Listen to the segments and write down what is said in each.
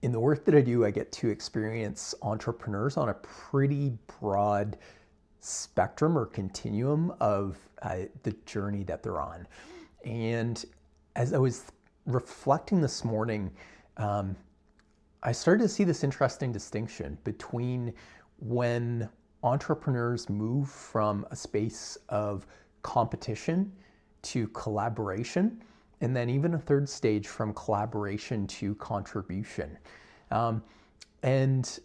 in the work that I do, I get to experience entrepreneurs on a pretty broad spectrum or continuum of the journey that they're on. And as I was reflecting this morning, I started to see this interesting distinction between when entrepreneurs move from a space of competition to collaboration, and then even a third stage from collaboration to contribution. And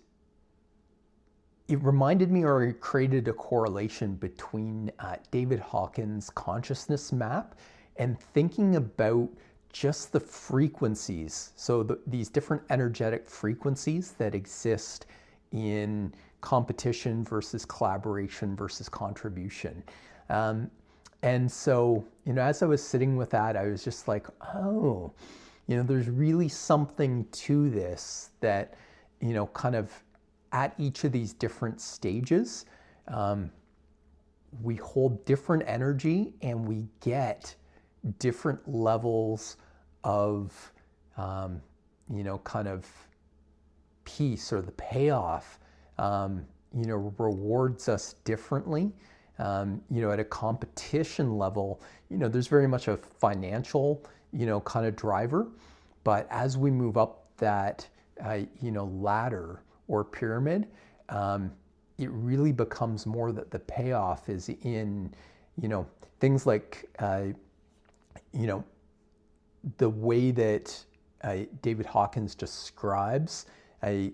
it reminded me, or it created a correlation between David Hawkins' consciousness map and thinking about just the frequencies. So these different energetic frequencies that exist in competition versus collaboration versus contribution. And so, as I was sitting with that, I was just like, oh, there's really something to this that, kind of at each of these different stages, we hold different energy and we get different levels of, kind of peace, or the payoff, rewards us differently. At a competition level, there's very much a financial, kind of driver. But as we move up that, ladder or pyramid, it really becomes more that the payoff is in, things like, the way that David Hawkins describes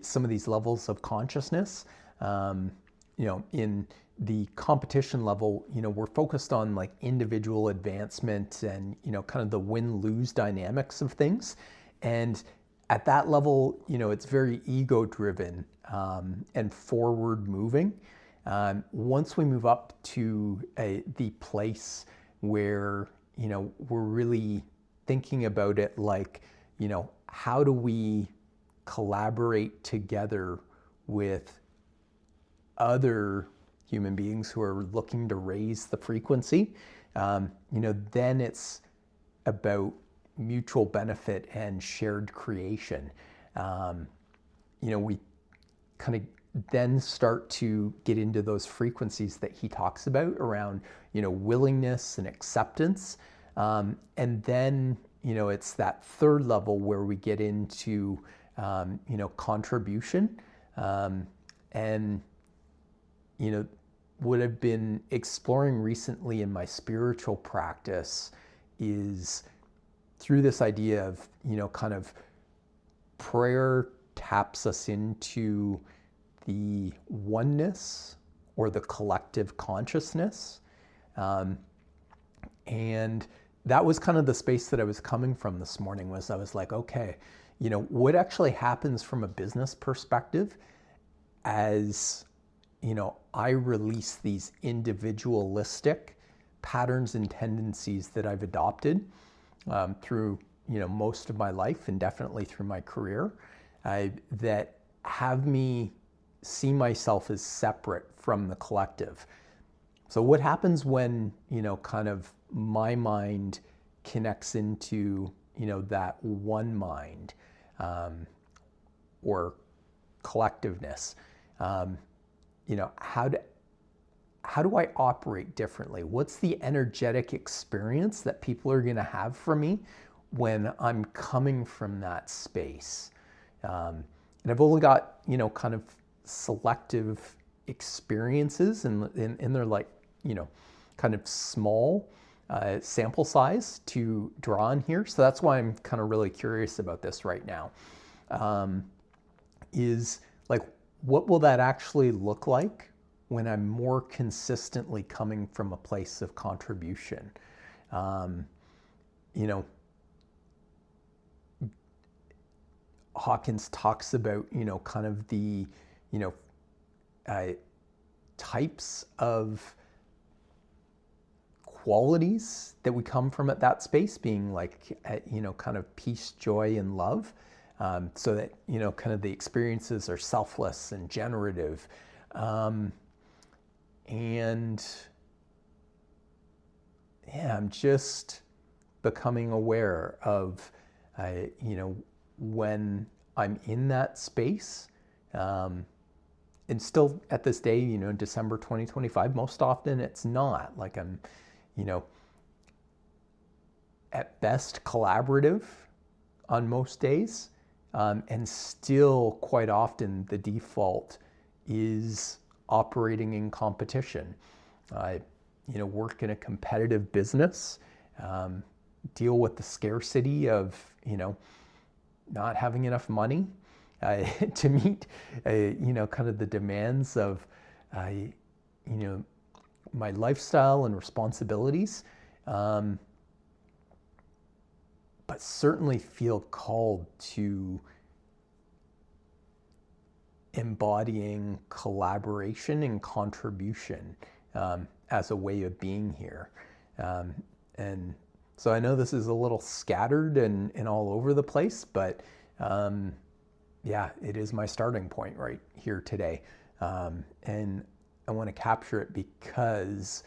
some of these levels of consciousness. In the competition level, we're focused on like individual advancement and, kind of the win-lose dynamics of things. And at that level, it's very ego-driven and forward-moving. Once we move up to the place where, we're really thinking about it like, how do we collaborate together with other human beings who are looking to raise the frequency, then it's about mutual benefit and shared creation. We kind of then start to get into those frequencies that he talks about around, willingness and acceptance. And then, it's that third level where we get into, contribution. And, what I've been exploring recently in my spiritual practice is through this idea of, kind of prayer taps us into the oneness or the collective consciousness. And that was kind of the space that I was coming from this morning. I was like, okay, what actually happens from a business perspective as, I release these individualistic patterns and tendencies that I've adopted through, most of my life and definitely through my career, that have me see myself as separate from the collective. So what happens when, kind of my mind connects into, that one mind, or collectiveness? How do I operate differently? What's the energetic experience that people are going to have from me when I'm coming from that space? And I've only got, kind of selective experiences, and they're like, kind of small sample size to draw on here. So that's why I'm kind of really curious about this right now. Is like, what will that actually look like when I'm more consistently coming from a place of contribution? Hawkins talks about, kind of the, types of qualities that we come from at that space, being like, kind of peace, joy, and love. So that, kind of the experiences are selfless and generative. And yeah, I'm just becoming aware of, when I'm in that space. And still at this day, you know, December 2025, most often it's not. Like I'm, you know, at best collaborative on most days. And still quite often the default is operating in competition. I, you know, work in a competitive business, deal with the scarcity of, you know, not having enough money to meet, you know, kind of the demands of, you know, my lifestyle and responsibilities. But certainly feel called to embodying collaboration and contribution as a way of being here. And so I know this is a little scattered and all over the place, but yeah, it is my starting point right here today. And I want to capture it because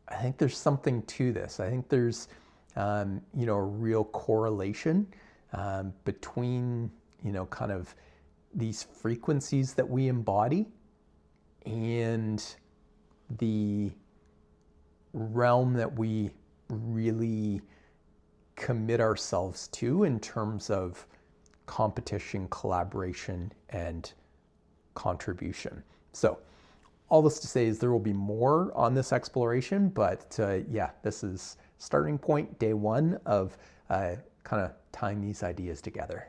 I think there's something to this. I think there's, you know, a real correlation between, you know, kind of these frequencies that we embody and the realm that we really commit ourselves to in terms of competition, collaboration, and contribution. So all this to say is there will be more on this exploration, but yeah, this is starting point, day one of kind of tying these ideas together.